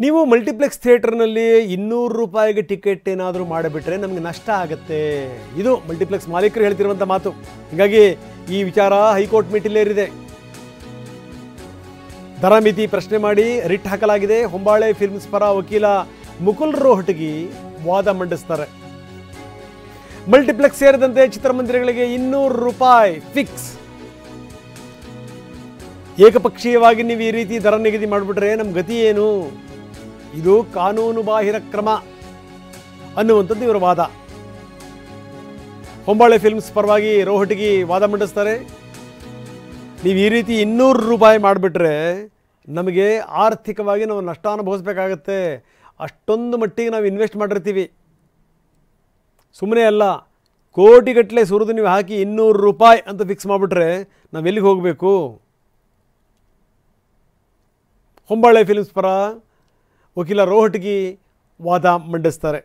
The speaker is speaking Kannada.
ನೀವು ಮಲ್ಟಿಪ್ಲೆಕ್ಸ್ ಥಿಯೇಟರ್ನಲ್ಲಿ 200 ರೂಪಾಯಿಗೆ ಟಿಕೆಟ್ ಏನಾದರೂ ಮಾಡಿಬಿಟ್ರೆ ನಮಗೆ ನಷ್ಟ ಆಗುತ್ತೆ. ಇದು ಮಲ್ಟಿಪ್ಲೆಕ್ಸ್ ಮಾಲೀಕರು ಹೇಳ್ತಿರುವಂಥ ಮಾತು. ಹೀಗಾಗಿ ಈ ವಿಚಾರ ಹೈಕೋರ್ಟ್ ಮೆಟ್ಟಿಲೇರಿದೆ. ದರ ಮಿತಿ ಪ್ರಶ್ನೆ ಮಾಡಿ ರಿಟ್ ಹಾಕಲಾಗಿದೆ. ಹೊಂಬಾಳೆ ಫಿಲ್ಮ್ಸ್ ಪರ ವಕೀಲ ಮುಕುಲ್ ರೋಹಟಗಿ ವಾದ ಮಂಡಿಸ್ತಾರೆ. ಮಲ್ಟಿಪ್ಲೆಕ್ಸ್ ಸೇರಿದಂತೆ ಚಿತ್ರಮಂದಿರಗಳಿಗೆ 200 ರೂಪಾಯಿ ಫಿಕ್ಸ್. ಏಕಪಕ್ಷೀಯವಾಗಿ ನೀವು ಈ ರೀತಿ ದರ ನಿಗದಿ ಮಾಡಿಬಿಟ್ರೆ ನಮ್ಮ ಗತಿ ಏನು? ಇದು ಕಾನೂನು ಬಾಹಿರ ಕ್ರಮ ಅನ್ನುವಂಥದ್ದು ಇವರ ವಾದ. ಹೊಂಬಾಳೆ ಫಿಲ್ಮ್ಸ್ ಪರವಾಗಿ ರೋಹಟಗಿ ವಾದ ಮಂಡಿಸ್ತಾರೆ. ನೀವು ಈ ರೀತಿ 200 ರೂಪಾಯಿ ಮಾಡಿಬಿಟ್ರೆ ನಮಗೆ ಆರ್ಥಿಕವಾಗಿ ನಾವು ನಷ್ಟ ಅನುಭವಿಸ್ಬೇಕಾಗತ್ತೆ. ಅಷ್ಟೊಂದು ಮಟ್ಟಿಗೆ ನಾವು ಇನ್ವೆಸ್ಟ್ ಮಾಡಿರ್ತೀವಿ. ಸುಮ್ಮನೆ ಅಲ್ಲ, ಕೋಟಿಗಟ್ಟಲೆ ಸುರಿದು ನೀವು ಹಾಕಿ 200 ರೂಪಾಯಿ ಅಂತ ಫಿಕ್ಸ್ ಮಾಡಿಬಿಟ್ರೆ ನಾವು ಎಲ್ಲಿಗೆ ಹೋಗಬೇಕು? ಹೊಂಬಾಳೆ ಫಿಲ್ಮ್ಸ್ ಪರ ವಕೀಲ ರೋಹಟಗಿ ವಾದ ಮಂಡಿಸ್ತಾರೆ.